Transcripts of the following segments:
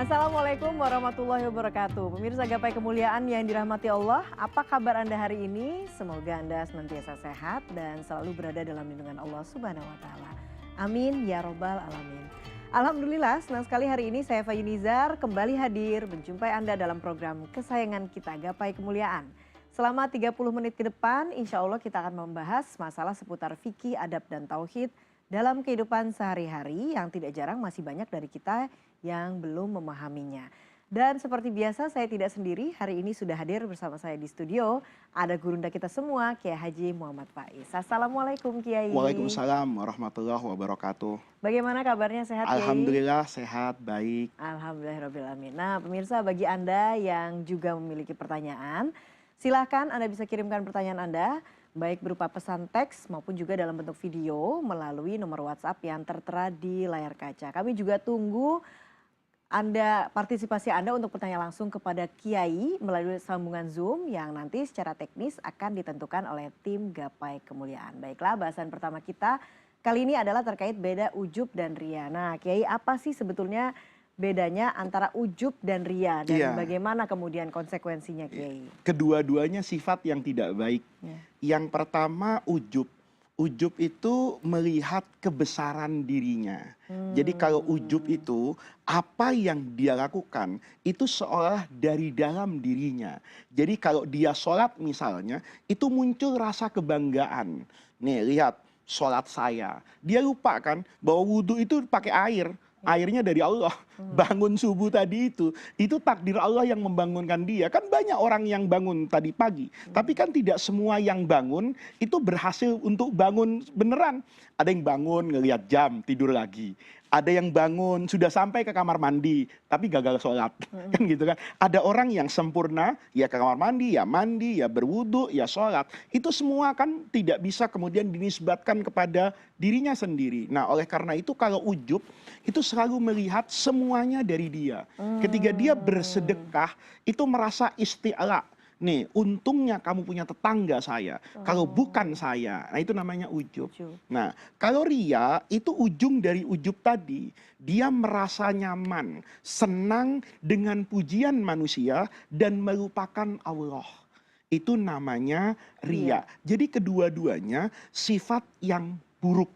Assalamualaikum warahmatullahi wabarakatuh. Pemirsa Gapai Kemuliaan yang dirahmati Allah, apa kabar Anda hari ini? Semoga Anda senantiasa sehat dan selalu berada dalam lindungan Allah Subhanahu wa taala. Amin ya robbal alamin. Alhamdulillah, senang sekali hari ini saya Fayunizar kembali hadir menjumpai Anda dalam program kesayangan kita Gapai Kemuliaan. Selama 30 menit ke depan, insya Allah kita akan membahas masalah seputar fikih, adab dan tauhid dalam kehidupan sehari-hari yang tidak jarang masih banyak dari kita yang belum memahaminya. Dan seperti biasa saya tidak sendiri, hari ini sudah hadir bersama saya di studio. Ada gurunda kita semua, Kiai Haji Muhammad Faiz. Assalamualaikum Kiai. Waalaikumsalam warahmatullahi wabarakatuh. Bagaimana kabarnya, sehat Kiai? Alhamdulillah sehat, baik. Alhamdulillahirrahmanirrahim. Nah pemirsa, bagi Anda yang juga memiliki pertanyaan, silakan Anda bisa kirimkan pertanyaan Anda, baik berupa pesan teks maupun juga dalam bentuk video melalui nomor WhatsApp yang tertera di layar kaca. Kami juga tunggu partisipasi Anda untuk bertanya langsung kepada Kiai melalui sambungan Zoom yang nanti secara teknis akan ditentukan oleh tim Gapai Kemuliaan. Baiklah, bahasan pertama kita kali ini adalah terkait beda ujub dan ria. Nah Kiai, apa sih sebetulnya bedanya antara ujub dan ria dan bagaimana kemudian konsekuensinya Kiai? Kedua-duanya sifat yang tidak baik. Yang pertama ujub. Ujub itu melihat kebesaran dirinya. Jadi kalau ujub itu apa yang dia lakukan itu seolah dari dalam dirinya. Jadi kalau dia sholat misalnya itu muncul rasa kebanggaan. Nih lihat sholat saya. Dia lupa kan bahwa wudhu itu pakai air. Airnya dari Allah. Bangun subuh tadi itu takdir Allah yang membangunkan dia. Kan banyak orang yang bangun tadi pagi. Tapi kan tidak semua yang bangun itu berhasil untuk bangun beneran. Ada yang bangun ngelihat jam, tidur lagi. Ada yang bangun sudah sampai ke kamar mandi tapi gagal sholat. Kan gitu kan. Ada orang yang sempurna ya ke kamar mandi, ya berwudu, ya sholat. Itu semua kan tidak bisa kemudian dinisbatkan kepada dirinya sendiri. Nah oleh karena itu kalau ujub itu selalu melihat semuanya dari dia. Ketika dia bersedekah itu merasa isti'la. Nih untungnya kamu punya tetangga saya. Kalau bukan saya, nah itu namanya ujub. Nah kalau ria itu ujung dari ujub tadi. Dia merasa nyaman, senang dengan pujian manusia dan melupakan Allah. Itu namanya ria. Jadi kedua-duanya sifat yang buruk.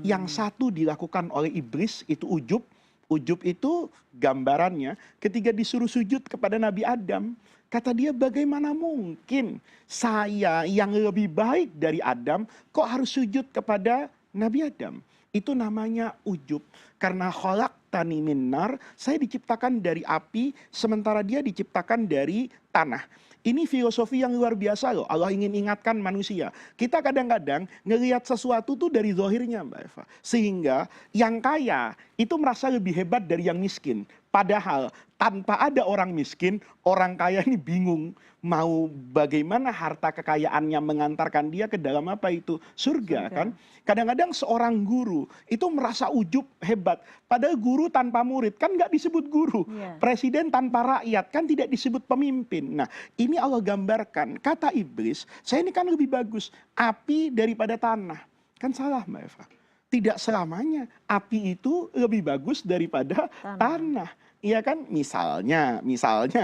Yang satu dilakukan oleh iblis itu ujub. Ujub itu gambarannya ketika disuruh sujud kepada Nabi Adam. Kata dia bagaimana mungkin saya yang lebih baik dari Adam kok harus sujud kepada Nabi Adam. Itu namanya ujub. Karena khalaqtani min nar, saya diciptakan dari api sementara dia diciptakan dari tanah. Ini filosofi yang luar biasa loh. Allah ingin ingatkan manusia. Kita kadang-kadang ngelihat sesuatu tuh dari zahirnya Mbak Eva. Sehingga yang kaya itu merasa lebih hebat dari yang miskin. Padahal tanpa ada orang miskin, orang kaya ini bingung. Mau bagaimana harta kekayaannya mengantarkan dia ke dalam apa itu? Surga kan? Kadang-kadang seorang guru itu merasa ujub hebat. Padahal guru tanpa murid kan nggak disebut guru. Presiden tanpa rakyat kan tidak disebut pemimpin. Nah ini Allah gambarkan. Kata iblis, saya ini kan lebih bagus. Api daripada tanah. Kan salah Mbak Eva. Tidak selamanya api itu lebih bagus daripada tanah. Iya kan? Misalnya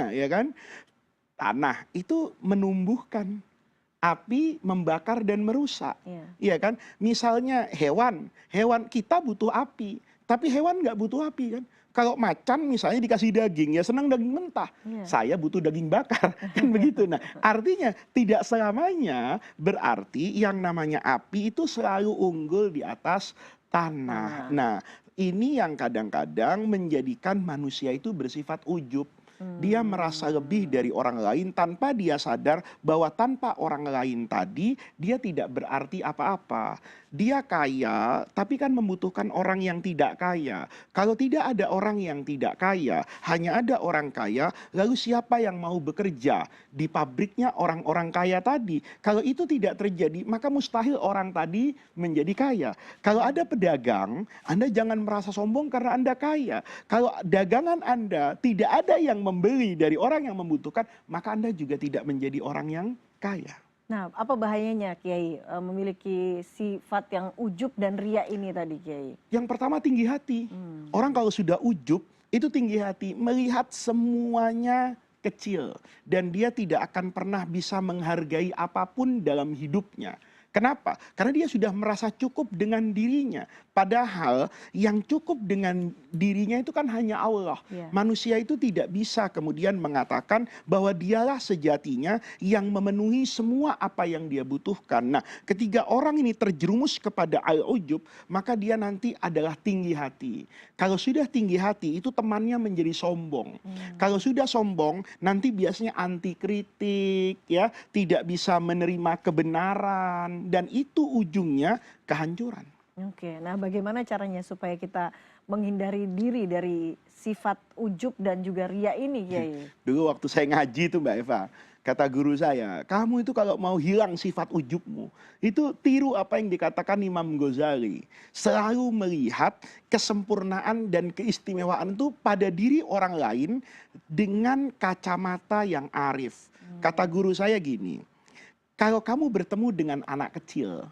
ya kan? Tanah itu menumbuhkan, api membakar dan merusak. Iya kan? Misalnya hewan kita butuh api, tapi hewan nggak butuh api kan? Kalau macan misalnya dikasih daging, ya senang daging mentah. Saya butuh daging bakar, kan begitu. Nah, artinya tidak selamanya berarti yang namanya api itu selalu unggul di atas tanah. Nah, ini yang kadang-kadang menjadikan manusia itu bersifat ujub. Dia merasa lebih dari orang lain tanpa dia sadar bahwa tanpa orang lain tadi dia tidak berarti apa-apa. Dia kaya tapi kan membutuhkan orang yang tidak kaya. Kalau tidak ada orang yang tidak kaya, hanya ada orang kaya, lalu siapa yang mau bekerja di pabriknya orang-orang kaya tadi? Kalau itu tidak terjadi, maka mustahil orang tadi menjadi kaya. Kalau ada pedagang, Anda jangan merasa sombong karena Anda kaya. Kalau dagangan Anda tidak ada yang membeli dari orang yang membutuhkan, maka Anda juga tidak menjadi orang yang kaya. Nah, apa bahayanya Kiai memiliki sifat yang ujub dan ria ini tadi Kiai? Yang pertama tinggi hati. Orang kalau sudah ujub, itu tinggi hati, melihat semuanya kecil dan dia tidak akan pernah bisa menghargai apapun dalam hidupnya. Kenapa? Karena dia sudah merasa cukup dengan dirinya. Padahal yang cukup dengan dirinya itu kan hanya Allah. Ya. Manusia itu tidak bisa kemudian mengatakan bahwa dialah sejatinya yang memenuhi semua apa yang dia butuhkan. Nah, ketika orang ini terjerumus kepada al-ujub, maka dia nanti adalah tinggi hati. Kalau sudah tinggi hati, itu temannya menjadi sombong. Kalau sudah sombong, nanti biasanya anti kritik, ya, tidak bisa menerima kebenaran, dan itu ujungnya kehancuran. Oke, nah bagaimana caranya supaya kita menghindari diri dari sifat ujub dan juga ria ini, Kiai? Dulu waktu saya ngaji itu Mbak Eva, kata guru saya, kamu itu kalau mau hilang sifat ujubmu, itu tiru apa yang dikatakan Imam Ghazali. Selalu melihat kesempurnaan dan keistimewaan itu pada diri orang lain dengan kacamata yang arif. Kata guru saya gini, kalau kamu bertemu dengan anak kecil,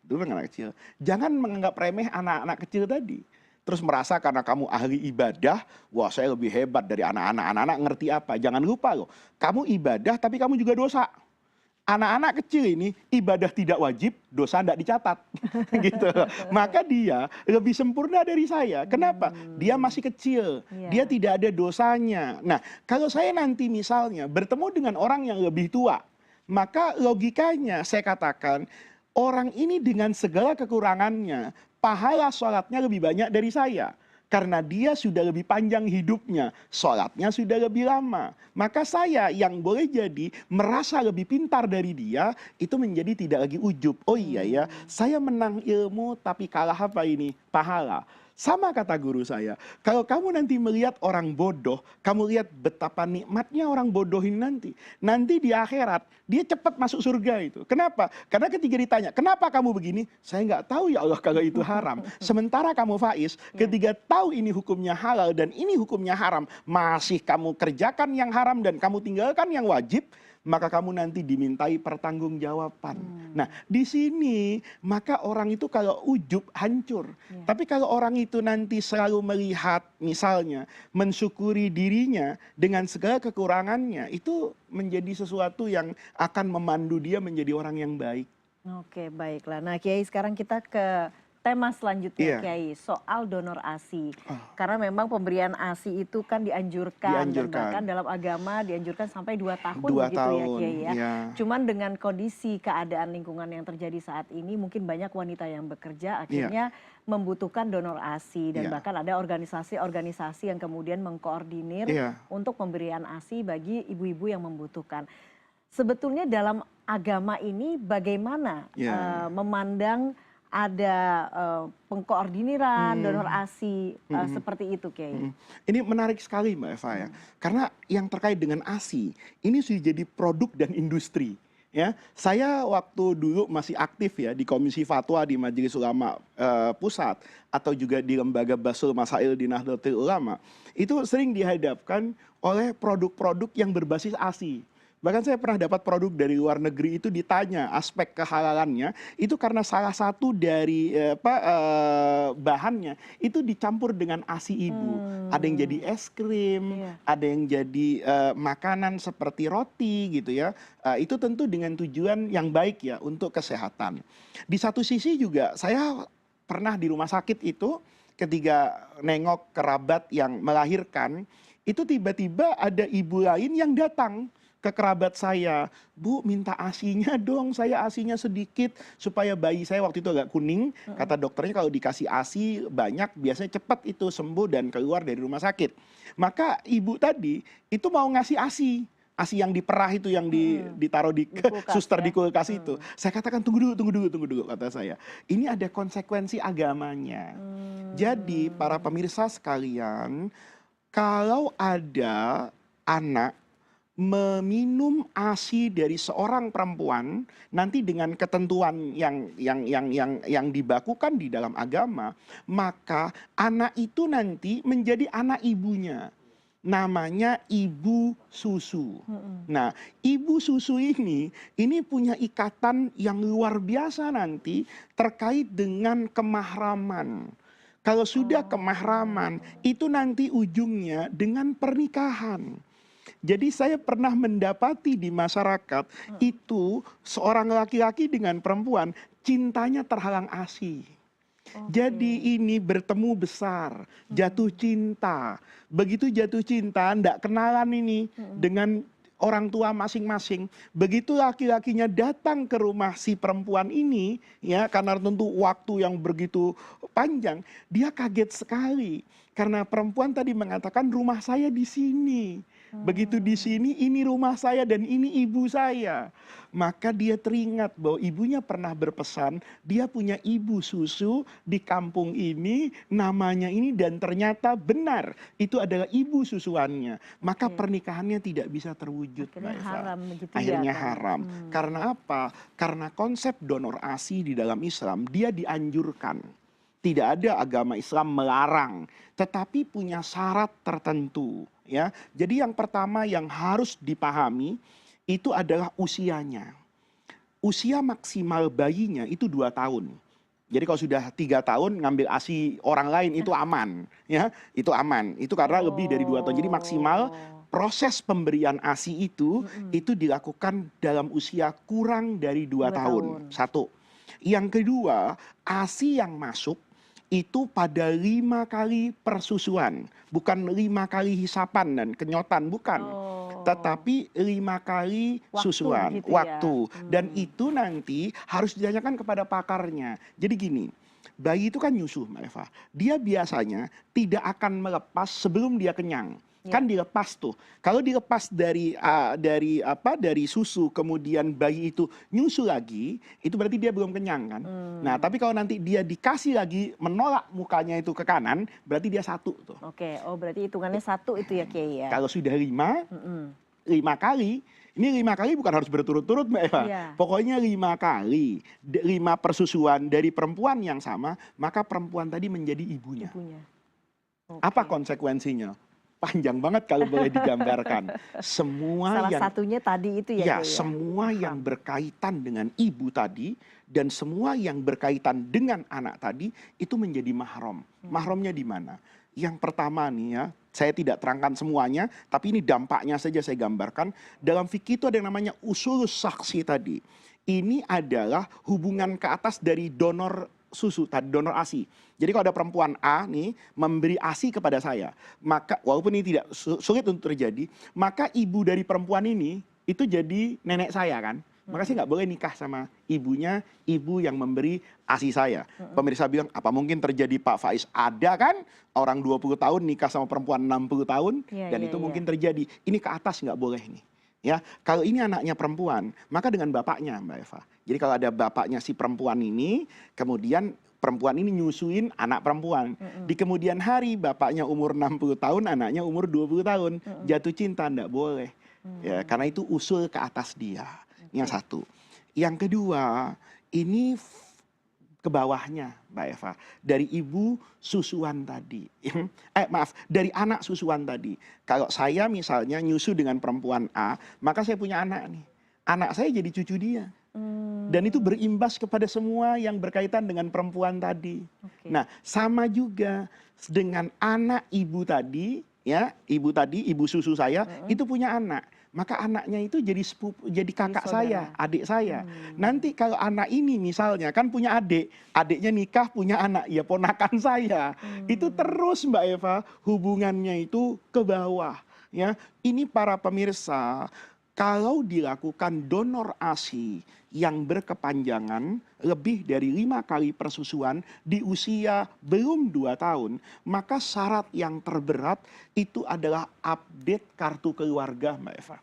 dulu anak kecil, jangan menganggap remeh anak-anak kecil tadi. Terus merasa karena kamu ahli ibadah, wah saya lebih hebat dari anak-anak. Anak-anak ngerti apa? Jangan lupa loh, kamu ibadah tapi kamu juga dosa. Anak-anak kecil ini ibadah tidak wajib, dosa tidak dicatat. Gitu. Maka dia lebih sempurna dari saya. Kenapa? Dia masih kecil, dia tidak ada dosanya. Nah, kalau saya nanti misalnya bertemu dengan orang yang lebih tua, maka logikanya saya katakan, orang ini dengan segala kekurangannya, pahala sholatnya lebih banyak dari saya. Karena dia sudah lebih panjang hidupnya, sholatnya sudah lebih lama. Maka saya yang boleh jadi merasa lebih pintar dari dia, itu menjadi tidak lagi ujub. Oh iya ya, saya menang ilmu tapi kalah apa ini? Pahala. Sama kata guru saya, kalau kamu nanti melihat orang bodoh, kamu lihat betapa nikmatnya orang bodoh ini nanti. Nanti di akhirat, dia cepat masuk surga itu. Kenapa? Karena ketika ditanya, kenapa kamu begini? Saya nggak tahu ya Allah kalau itu haram. Sementara kamu Faiz, ketika tahu ini hukumnya halal dan ini hukumnya haram, masih kamu kerjakan yang haram dan kamu tinggalkan yang wajib, maka kamu nanti dimintai pertanggungjawaban. Nah, di sini maka orang itu kalau ujub hancur. Tapi kalau orang itu nanti selalu melihat, misalnya mensyukuri dirinya dengan segala kekurangannya, itu menjadi sesuatu yang akan memandu dia menjadi orang yang baik. Oke, baiklah. Nah, Kiai, sekarang kita ke tema selanjutnya, Kiai, soal donor ASI. Karena memang pemberian ASI itu kan dianjurkan. Dan bahkan dalam agama dianjurkan sampai 2 tahun begitu ya, Kiai ya. Cuman dengan kondisi keadaan lingkungan yang terjadi saat ini, mungkin banyak wanita yang bekerja akhirnya membutuhkan donor ASI. Dan bahkan ada organisasi-organisasi yang kemudian mengkoordinir untuk pemberian ASI bagi ibu-ibu yang membutuhkan. Sebetulnya dalam agama ini bagaimana memandang ada pengkoordiniran donor ASI seperti itu, Kiai? Ini menarik sekali Mbak Eva ya. Karena yang terkait dengan ASI, ini sudah jadi produk dan industri. Ya, saya waktu dulu masih aktif ya di Komisi Fatwa di Majelis Ulama Pusat atau juga di Lembaga Basul Masail di Nahdlatul Ulama, itu sering dihadapkan oleh produk-produk yang berbasis ASI. Bahkan saya pernah dapat produk dari luar negeri itu ditanya aspek kehalalannya, itu karena salah satu dari bahannya itu dicampur dengan ASI ibu. Ada yang jadi es krim, ada yang jadi makanan seperti roti gitu ya. Itu tentu dengan tujuan yang baik ya untuk kesehatan. Di satu sisi juga saya pernah di rumah sakit itu ketika nengok kerabat yang melahirkan, itu tiba-tiba ada ibu lain yang datang ke kerabat saya, Bu minta ASInya dong, saya ASInya sedikit supaya bayi saya waktu itu agak kuning. Kata dokternya kalau dikasih ASI banyak biasanya cepat itu sembuh dan keluar dari rumah sakit. Maka ibu tadi itu mau ngasih ASI. ASI yang diperah itu yang ditaruh di kulkas, suster di kulkas itu. Saya katakan tunggu dulu kata saya. Ini ada konsekuensi agamanya. Jadi para pemirsa sekalian, kalau ada anak meminum ASI dari seorang perempuan nanti dengan ketentuan yang dibakukan di dalam agama, maka anak itu nanti menjadi anak ibunya. Namanya ibu susu. Nah, ibu susu ini punya ikatan yang luar biasa nanti terkait dengan kemahraman. Kalau sudah Oh. kemahraman, itu nanti ujungnya dengan pernikahan. Jadi saya pernah mendapati di masyarakat Mm. itu seorang laki-laki dengan perempuan cintanya terhalang asih. Oke. Jadi ini bertemu besar, jatuh Mm. cinta. Begitu jatuh cinta, ndak kenalan ini Mm. dengan orang tua masing-masing. Begitu laki-lakinya datang ke rumah si perempuan ini, ya karena tentu waktu yang begitu panjang, dia kaget sekali. Karena perempuan tadi mengatakan rumah saya di sini. Begitu di Hmm. sini, ini rumah saya dan ini ibu saya. Maka dia teringat bahwa ibunya pernah berpesan, dia punya ibu susu di kampung ini, namanya ini, dan ternyata benar, itu adalah ibu susuannya. Maka Oke. pernikahannya tidak bisa terwujud, Akhirnya Mbak Eva. haram begitu ya Akhirnya kan? haram. Karena apa? Karena konsep donor ASI di dalam Islam, dia dianjurkan. Tidak ada agama Islam melarang, tetapi punya syarat tertentu. Ya, jadi yang pertama yang harus dipahami itu adalah usianya. Usia maksimal bayinya itu 2 tahun. Jadi kalau sudah 3 tahun ngambil ASI orang lain itu aman, ya itu aman. Itu karena lebih dari 2 tahun. Jadi maksimal Oh. proses pemberian ASI Mm-mm. itu dilakukan dalam usia kurang dari dua 2 tahun. tahun. Satu. Yang kedua, ASI yang masuk itu pada 5 kali persusuan, bukan 5 kali hisapan dan kenyotan, bukan. Oh. Tetapi 5 kali Waktu susuan, begitu ya? waktu. Dan Hmm. itu nanti harus ditanyakan kepada pakarnya. Jadi gini, bayi itu kan nyusu, Mbak Eva. Dia biasanya tidak akan melepas sebelum dia kenyang. Ya. Kan dilepas tuh. Kalau dilepas dari susu, kemudian bayi itu nyusu lagi, itu berarti dia belum kenyang kan. Nah, Hmm. tapi kalau nanti dia dikasih lagi menolak mukanya itu ke kanan, berarti dia satu tuh. Oke. Oh berarti hitungannya satu itu ya Kiai ya? Kalau sudah lima, Mm-mm. 5 kali. Ini 5 kali bukan harus berturut-turut, Mbak Eva. Iya. Pokoknya 5 kali. 5 persusuan dari perempuan yang sama, maka perempuan tadi menjadi ibunya. Ibunya. Apa Oke. konsekuensinya? Panjang banget kalau boleh digambarkan. Semua Salah yang satunya tadi itu ya Ya, Kiai ya? semua yang Mahram. berkaitan dengan ibu tadi dan semua yang berkaitan dengan anak tadi itu menjadi mahram. Mahramnya di mana? Yang pertama nih ya, saya tidak terangkan semuanya, tapi ini dampaknya saja saya gambarkan. Dalam fikih itu ada yang namanya usul saksi tadi. Ini adalah hubungan ke atas dari donor susu tadi, donor ASI. Jadi kalau ada perempuan A nih memberi ASI kepada saya, maka walaupun ini tidak sulit untuk terjadi, maka ibu dari perempuan ini itu jadi nenek saya kan. Maka saya nggak boleh nikah sama ibunya, ibu yang memberi ASI saya. Pemirsa bilang, apa mungkin terjadi Pak Faiz? Ada kan orang 20 tahun nikah sama perempuan 60 tahun, Iya, dan iya, itu iya. mungkin terjadi. Ini ke atas nggak boleh nih. Ya, kalau ini anaknya perempuan, maka dengan bapaknya, Mbak Eva. Jadi kalau ada bapaknya si perempuan ini, kemudian perempuan ini nyusuin anak perempuan. Di kemudian hari bapaknya umur 60 tahun, anaknya umur 20 tahun. Jatuh cinta enggak boleh. Ya, karena itu usul ke atas dia. Yang satu. Yang kedua, ini ke bawahnya, Mbak Eva. Dari ibu susuan tadi. Maaf, dari anak susuan tadi. Kalau saya misalnya nyusu dengan perempuan A, maka saya punya anak nih. Anak saya jadi cucu dia. Dan itu berimbas kepada semua yang berkaitan dengan perempuan tadi. Oke. Nah, sama juga dengan anak ibu tadi, ya, ibu susu saya itu punya anak. Maka anaknya itu jadi jadi kakak saya, saudara. adik saya. Nanti kalau anak ini misalnya kan punya adik, adiknya nikah punya anak, ya ponakan saya. Itu terus Mbak Eva hubungannya itu ke bawah, ya. Ini para pemirsa, kalau dilakukan donor ASI yang berkepanjangan lebih dari 5 kali persusuan di usia belum 2 tahun, maka syarat yang terberat itu adalah update kartu keluarga, Mbak Eva.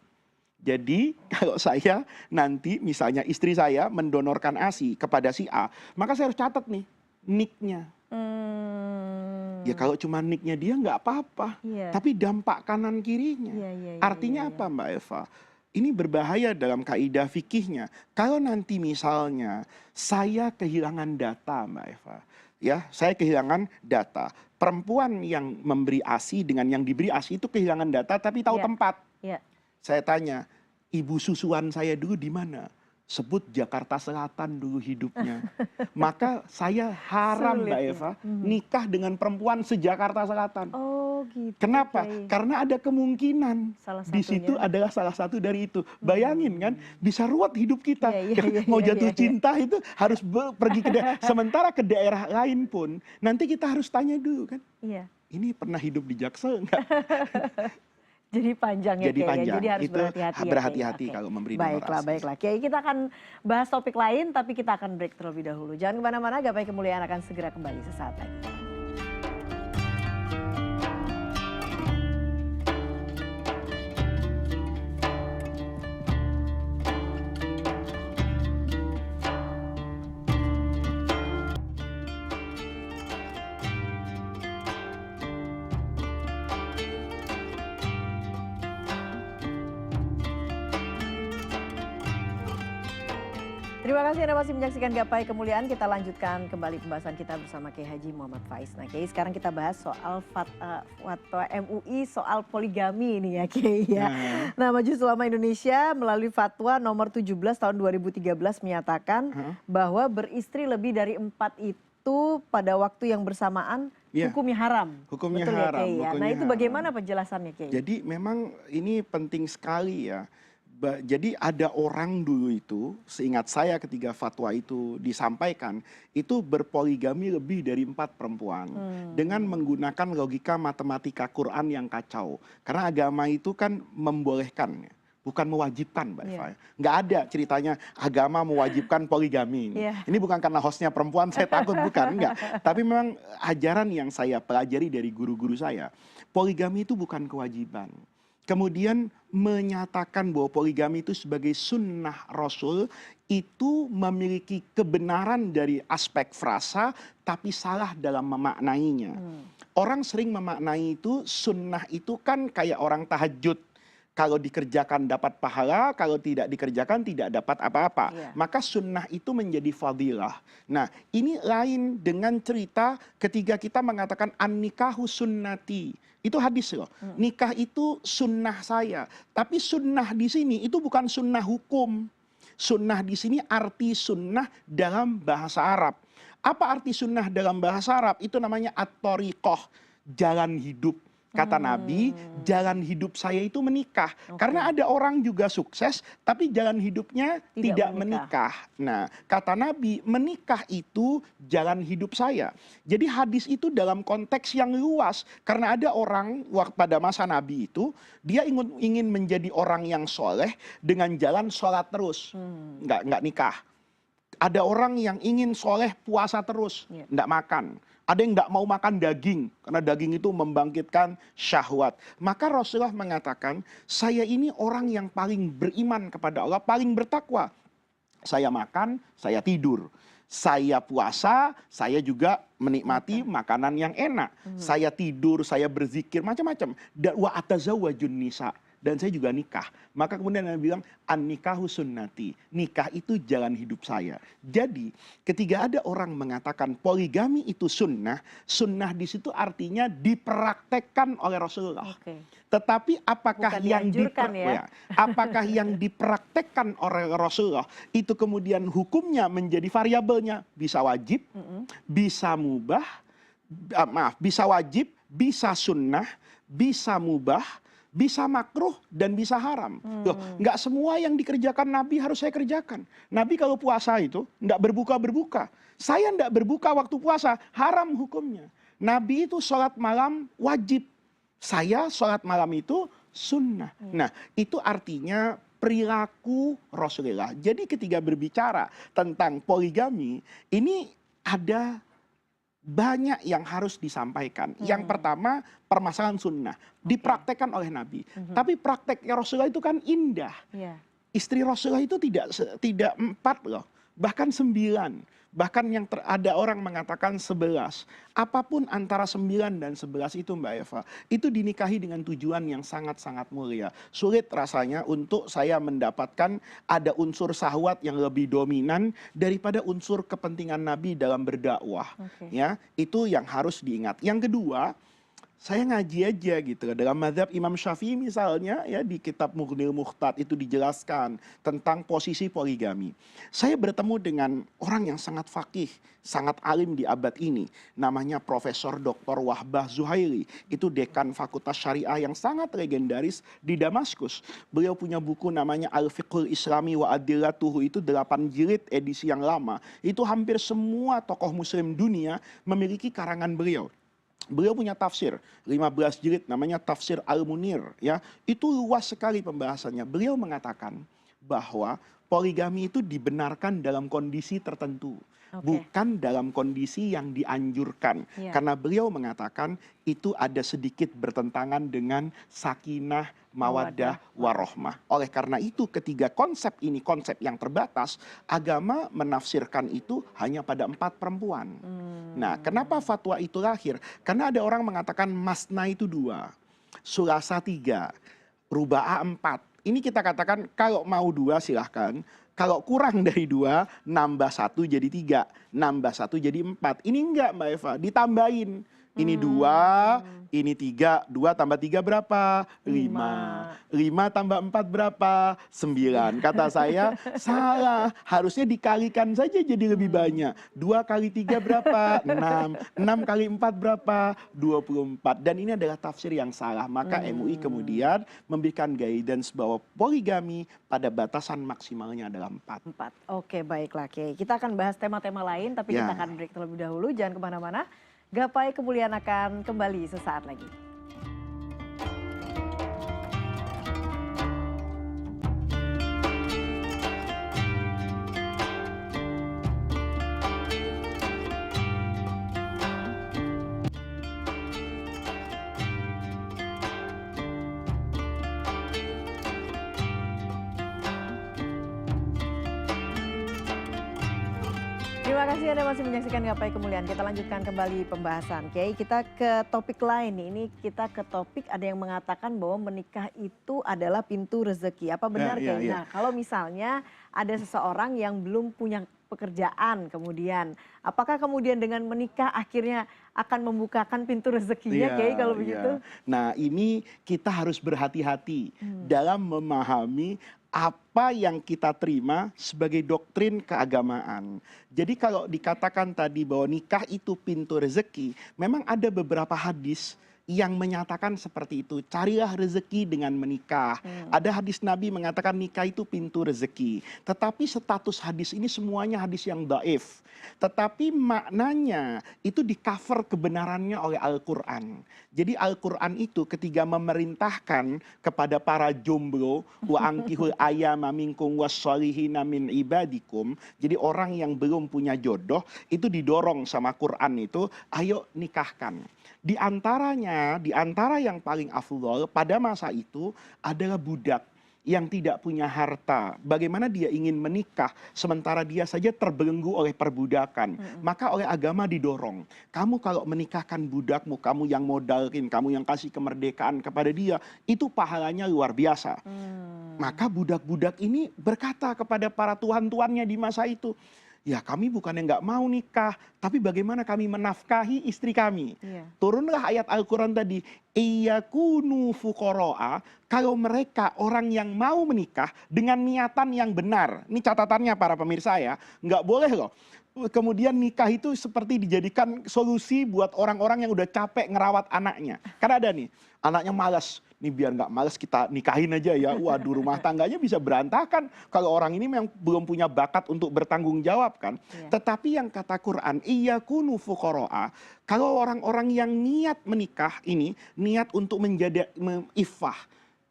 Jadi kalau saya nanti misalnya istri saya mendonorkan ASI kepada si A, maka saya harus catat nih nicknya. Ya kalau cuma nicknya dia nggak apa-apa, Iya. tapi dampak kanan kirinya. Iya, iya, iya, Artinya iya, iya. apa, Mbak Eva? Ini berbahaya dalam kaidah fikihnya. Kalau nanti misalnya saya kehilangan data, Mbak Eva, ya saya kehilangan data. Perempuan yang memberi ASI dengan yang diberi ASI itu kehilangan data, tapi tahu Iya. tempat. Iya. Saya tanya, ibu susuan saya dulu di mana? sebut Jakarta Selatan dulu hidupnya. Maka saya haram Sulit Mbak ya. Eva nikah dengan perempuan se-Jakarta Selatan. Oh gitu. Kenapa? Kiai. Karena ada kemungkinan Salah di situ satunya. adalah salah satu dari itu. Bayangin kan, bisa ruwet hidup kita. Iya, Mau iya, jatuh iya. cinta itu harus pergi ke daerah. Sementara ke daerah lain pun, nanti kita harus tanya dulu kan, Iya. ini pernah hidup di Jaksel enggak? Jadi panjang ya Jadi Kiai ya. panjang. Jadi harus Itu berhati-hati ya Kiai. berhati-hati Oke. kalau memberi donor Baiklah, ASI. baiklah. Kiai kita akan bahas topik lain tapi kita akan break terlebih dahulu. Jangan kemana-mana, Gapai Kemuliaan akan segera kembali sesaat lagi. Terima kasih Anda masih menyaksikan Gapai Kemuliaan. Kita lanjutkan kembali pembahasan kita bersama Kiai Haji Muhammad Faiz. Nah Kiai, sekarang kita bahas soal fatwa MUI soal poligami ini ya Kiai ya. Nah Majelis Ulama Indonesia melalui fatwa nomor 17 tahun 2013 menyatakan bahwa beristri lebih dari 4 itu pada waktu yang bersamaan hukumnya haram. Hukumnya Betul haram. Ya, Kiai, ya? Hukumnya Nah itu haram. bagaimana penjelasannya Kiai? Jadi memang ini penting sekali ya. Jadi ada orang dulu itu, seingat saya ketika fatwa itu disampaikan, itu berpoligami lebih dari 4 perempuan. Dengan menggunakan logika matematika Quran yang kacau. Karena agama itu kan membolehkan, bukan mewajibkan Mbak Eva. Nggak ada ceritanya agama mewajibkan poligami. Ini bukan karena hostnya perempuan, saya takut, bukan. Enggak. Tapi memang ajaran yang saya pelajari dari guru-guru saya, poligami itu bukan kewajiban. Kemudian menyatakan bahwa poligami itu sebagai sunnah Rasul itu memiliki kebenaran dari aspek frasa tapi salah dalam memaknainya. Orang sering memaknai itu sunnah itu kan kayak orang tahajud. Kalau dikerjakan dapat pahala, kalau tidak dikerjakan tidak dapat apa-apa. Maka sunnah itu menjadi fadilah. Nah ini lain dengan cerita ketika kita mengatakan an-nikahu sunnati. Itu hadis loh. Nikah itu sunnah saya. Tapi sunnah di sini itu bukan sunnah hukum. Sunnah di sini arti sunnah dalam bahasa Arab. Apa arti sunnah dalam bahasa Arab? Itu namanya at-thoriqoh, jalan hidup. Kata Nabi, jalan hidup saya itu menikah. Karena ada orang juga sukses, tapi jalan hidupnya tidak menikah. Nah, kata Nabi, menikah itu jalan hidup saya. Jadi hadis itu dalam konteks yang luas. Karena ada orang pada masa Nabi itu, dia ingin menjadi orang yang soleh dengan jalan sholat terus. Nggak nikah. Ada orang yang ingin soleh puasa terus, nggak makan. Ada yang nggak mau makan daging, karena daging itu membangkitkan syahwat. Maka Rasulullah mengatakan, saya ini orang yang paling beriman kepada Allah, paling bertakwa. Saya makan, saya tidur. Saya puasa, saya juga menikmati makanan yang enak. Saya tidur, saya berzikir, macam-macam. Dan wa atazawwajun nisa. Dan saya juga nikah. Maka kemudian Nabi bilang, an-nikahu sunnati. Nikah itu jalan hidup saya. Jadi ketika ada orang mengatakan poligami itu sunnah, sunnah di situ artinya dipraktekkan oleh Rasulullah. Tetapi apakah apakah yang dipraktekkan oleh Rasulullah itu kemudian hukumnya menjadi variabelnya? Bisa wajib, bisa mubah, bisa wajib, bisa sunnah, bisa mubah, bisa makruh dan bisa haram. Loh, nggak semua yang dikerjakan Nabi harus saya kerjakan. Nabi kalau puasa itu nggak berbuka-berbuka. Saya nggak berbuka waktu puasa, haram hukumnya. Nabi itu sholat malam wajib. Saya sholat malam itu sunnah. Nah, itu artinya perilaku Rasulullah. Jadi ketika berbicara tentang poligami, ini ada banyak yang harus disampaikan. Yang pertama, permasalahan sunnah. Dipraktekkan oleh Nabi. Tapi prakteknya Rasulullah itu kan indah. Istri Rasulullah itu tidak 4 loh. Bahkan 9. Bahkan yang ada orang mengatakan 11. Apapun antara 9 dan 11 itu Mbak Eva, itu dinikahi dengan tujuan yang sangat-sangat mulia. Sulit rasanya untuk saya mendapatkan ada unsur syahwat yang lebih dominan daripada unsur kepentingan Nabi dalam berdakwah. Ya, itu yang harus diingat. Yang kedua, saya ngaji aja gitu. Dalam mazhab Imam Syafi'i misalnya ya di kitab Mughnil Muhtad itu dijelaskan tentang posisi poligami. Saya bertemu dengan orang yang sangat fakih, sangat alim di abad ini. Namanya Profesor Dr. Wahbah Zuhaili. Itu dekan Fakultas Syariah yang sangat legendaris di Damaskus. Beliau punya buku namanya Al-Fiqhul Islami wa Adillatuhu, itu 8 jilid edisi yang lama. Itu hampir semua tokoh muslim dunia memiliki karangan beliau. Beliau punya tafsir 15 jilid namanya Tafsir Al-Munir ya. Itu luas sekali pembahasannya. Beliau mengatakan bahwa poligami itu dibenarkan dalam kondisi tertentu. Bukan dalam kondisi yang dianjurkan. Karena beliau mengatakan itu ada sedikit bertentangan dengan sakinah, mawaddah, warohmah. Oleh karena itu ketiga konsep ini konsep yang terbatas, agama menafsirkan itu hanya pada 4 perempuan. Nah, kenapa fatwa itu lahir? Karena ada orang mengatakan masna itu 2, sulasa 3, ruba'ah 4. Ini kita katakan kalau mau 2 silahkan. Kalau kurang dari 2, nambah 1 jadi 3, nambah 1 jadi 4. Ini enggak Mbak Eva, ditambahin. Ini 2, ini 3, 2 tambah 3 berapa? 5. 5 tambah 4 berapa? 9. Kata saya, salah. Harusnya dikalikan saja jadi lebih banyak. 2 kali 3 berapa? 6. 6 kali 4 berapa? 24. Dan ini adalah tafsir yang salah. Maka MUI kemudian memberikan guidance bahwa poligami pada batasan maksimalnya adalah 4. Oke, baiklah. Kita akan bahas tema-tema lain, tapi kita akan break terlebih dahulu. Jangan kemana-mana. Gapai Kemuliaan akan kembali sesaat lagi. Terima kasih Anda masih menyaksikan Gapai Kemuliaan. Kita lanjutkan kembali pembahasan. Kiai, kita ke topik lain nih. Ini kita ke topik ada yang mengatakan bahwa menikah itu adalah pintu rezeki. Apa benar Kiai? Nah, kalau misalnya ada seseorang yang belum punya pekerjaan kemudian, apakah kemudian dengan menikah akhirnya akan membukakan pintu rezekinya Kiai kalau begitu? Nah, ini kita harus berhati-hati dalam memahami apa yang kita terima sebagai doktrin keagamaan. Jadi kalau dikatakan tadi bahwa nikah itu pintu rezeki, memang ada beberapa hadis yang menyatakan seperti itu. Carilah rezeki dengan menikah. Ada hadis Nabi mengatakan nikah itu pintu rezeki. Tetapi status hadis ini semuanya hadis yang dhaif. Tetapi maknanya itu di cover kebenarannya oleh Al-Quran. Jadi Al-Quran itu ketika memerintahkan kepada para jomblo, wa ankihul ayyama minkum wassolihina min ibadikum. Jadi orang yang belum punya jodoh itu didorong sama Quran itu, ayo nikahkan. Di antara yang paling afdol pada masa itu adalah budak yang tidak punya harta. Bagaimana dia ingin menikah sementara dia saja terbelenggu oleh perbudakan. Maka oleh agama didorong. Kamu kalau menikahkan budakmu, kamu yang modalin, kamu yang kasih kemerdekaan kepada dia, itu pahalanya luar biasa. Maka budak-budak ini berkata kepada para tuan-tuannya di masa itu, ya kami bukannya nggak mau nikah, tapi bagaimana kami menafkahi istri kami. Turunlah ayat Al-Quran tadi, iyakunu fuqara'a, kalau mereka orang yang mau menikah dengan niatan yang benar. Ini catatannya para pemirsa ya, nggak boleh loh. Kemudian nikah itu seperti dijadikan solusi buat orang-orang yang udah capek ngerawat anaknya. Karena ada nih, anaknya malas. Nih biar nggak males kita nikahin aja ya. Waduh, rumah tangganya bisa berantakan kalau orang ini memang belum punya bakat untuk bertanggung jawab kan. Tetapi yang kata Quran, iyakunu fuqara'a, kalau orang-orang yang niat menikah ini niat untuk menjadi iffah,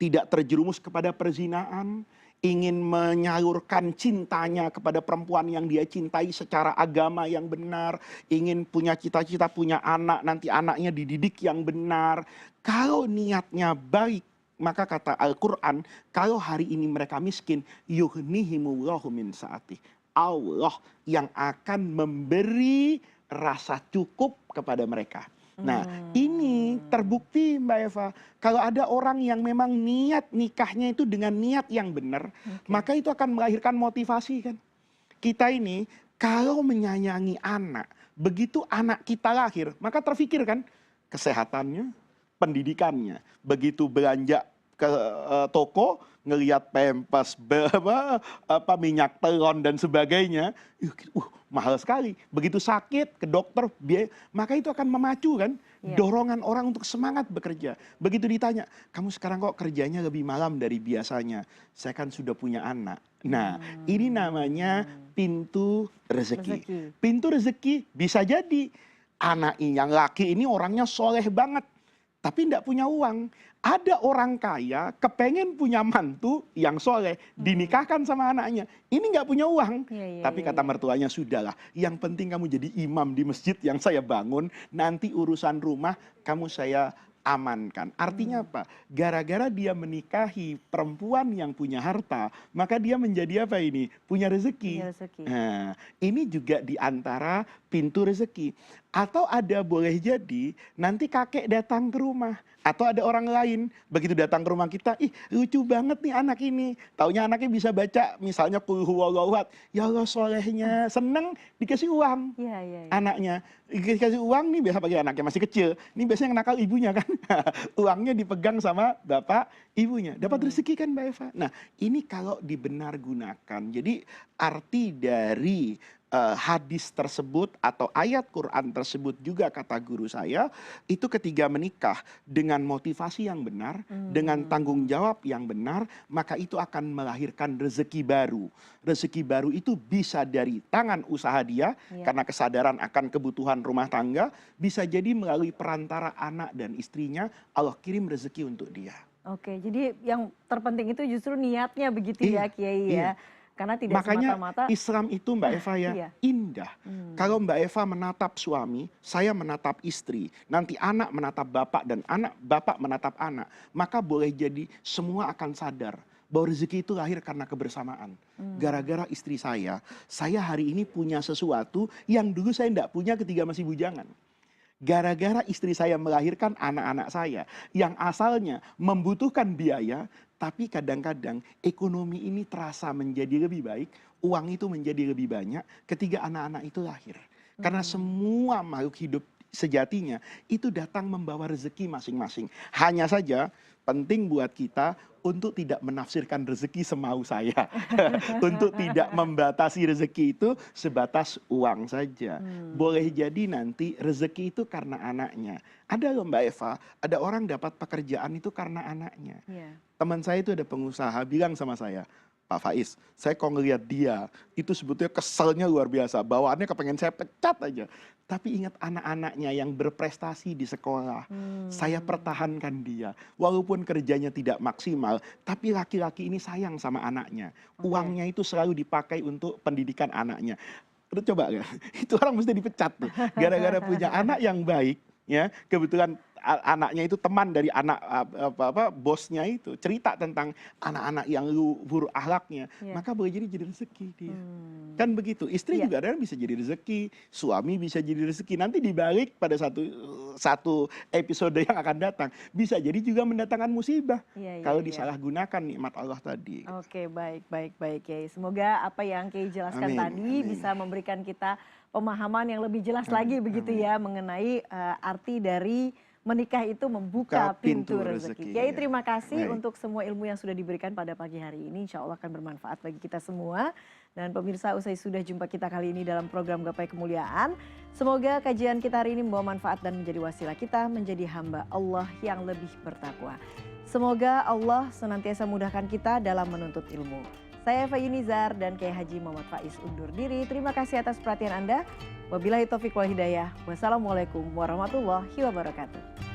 tidak terjerumus kepada perzinaan, ingin menyalurkan cintanya kepada perempuan yang dia cintai secara agama yang benar, ingin punya cita-cita punya anak, nanti anaknya dididik yang benar. Kalau niatnya baik, maka kata Al-Quran, kalau hari ini mereka miskin, yughnihimullahu min sa'atih. Allah yang akan memberi rasa cukup kepada mereka. Nah, ini terbukti Mbak Eva. Kalau ada orang yang memang niat nikahnya itu dengan niat yang benar, maka itu akan melahirkan motivasi kan. Kita ini kalau menyayangi anak, begitu anak kita lahir, maka terfikir kan kesehatannya, pendidikannya. Begitu belanja ke toko, ngelihat pempas, minyak telon dan sebagainya, mahal sekali. Begitu sakit ke dokter, maka itu akan memacu kan dorongan orang untuk semangat bekerja. Begitu ditanya, kamu sekarang kok kerjanya lebih malam dari biasanya? Saya kan sudah punya anak. Nah, ini namanya pintu rezeki. Pintu rezeki bisa jadi anak yang laki ini orangnya soleh banget, tapi tidak punya uang. Ada orang kaya kepengen punya mantu yang soleh, dinikahkan sama anaknya. Ini nggak punya uang, tapi kata mertuanya, sudahlah, yang penting kamu jadi imam di masjid yang saya bangun, nanti urusan rumah kamu saya amankan. Artinya apa? Gara-gara dia menikahi perempuan yang punya harta, maka dia menjadi apa ini? Punya rezeki. Nah, ini juga diantara pintu rezeki. Atau ada boleh jadi nanti kakek datang ke rumah, atau ada orang lain begitu datang ke rumah kita, ih lucu banget nih anak ini. Taunya anaknya bisa baca misalnya qul huwallahu ahad. Ya Allah solehnya, seneng dikasih uang. Anaknya dikasih uang nih, biasa bagi anaknya masih kecil. Ini biasanya yang nakal ibunya kan. Uangnya dipegang sama bapak ibunya. Dapat rezeki kan Mbak Eva. Nah, ini kalau dibenar gunakan. Jadi arti dari hadis tersebut atau ayat Quran tersebut juga kata guru saya, itu ketika menikah dengan motivasi yang benar, dengan tanggung jawab yang benar, maka itu akan melahirkan rezeki baru. Rezeki baru itu bisa dari tangan usaha dia, karena kesadaran akan kebutuhan rumah tangga, bisa jadi melalui perantara anak dan istrinya, Allah kirim rezeki untuk dia. Oke, jadi yang terpenting itu justru niatnya begitu ya Kiai ya. Karena tidak semata-mata Islam itu Mbak Eva indah. Kalau Mbak Eva menatap suami, saya menatap istri, nanti anak menatap bapak dan bapak menatap anak, maka boleh jadi semua akan sadar bahwa rezeki itu lahir karena kebersamaan. Gara-gara istri saya hari ini punya sesuatu yang dulu saya tidak punya ketika masih bujangan. Gara-gara istri saya melahirkan anak-anak saya yang asalnya membutuhkan biaya, tapi kadang-kadang ekonomi ini terasa menjadi lebih baik, uang itu menjadi lebih banyak ketika anak-anak itu lahir. Karena semua makhluk hidup sejatinya itu datang membawa rezeki masing-masing. Hanya saja penting buat kita untuk tidak menafsirkan rezeki semau saya. Untuk tidak membatasi rezeki itu sebatas uang saja. Boleh jadi nanti rezeki itu karena anaknya. Ada loh Mbak Eva, ada orang dapat pekerjaan itu karena anaknya. Teman saya itu ada pengusaha bilang sama saya, Pak Faiz, saya kok ngelihat dia, itu sebetulnya keselnya luar biasa. Bawaannya kepengen saya pecat aja. Tapi ingat anak-anaknya yang berprestasi di sekolah. Saya pertahankan dia. Walaupun kerjanya tidak maksimal, tapi laki-laki ini sayang sama anaknya. Uangnya itu selalu dipakai untuk pendidikan anaknya. Coba ya, itu orang mesti dipecat tuh. Gara-gara punya anak yang baik, ya kebetulan anaknya itu teman dari anak bosnya itu, cerita tentang anak-anak yang luhur akhlaknya, maka boleh jadi rezeki dia. Kan begitu. Istri juga ada bisa jadi rezeki, suami bisa jadi rezeki. Nanti dibalik pada satu episode yang akan datang, bisa jadi juga mendatangkan musibah kalau disalahgunakan nikmat Allah tadi. Oke, baik Kiai. Semoga apa yang Kiai jelaskan tadi bisa memberikan kita pemahaman yang lebih jelas lagi begitu ya mengenai arti dari menikah itu membuka pintu rezeki. Kiai terima kasih untuk semua ilmu yang sudah diberikan pada pagi hari ini. Insya Allah akan bermanfaat bagi kita semua. Dan pemirsa, usai sudah jumpa kita kali ini dalam program Gapai Kemuliaan. Semoga kajian kita hari ini membawa manfaat dan menjadi wasilah kita menjadi hamba Allah yang lebih bertakwa. Semoga Allah senantiasa mudahkan kita dalam menuntut ilmu. Saya Eva Yunizar dan Kiai Haji Muhammad Faiz undur diri. Terima kasih atas perhatian Anda. Wabillahi taufiq wal hidayah. Wassalamualaikum warahmatullahi wabarakatuh.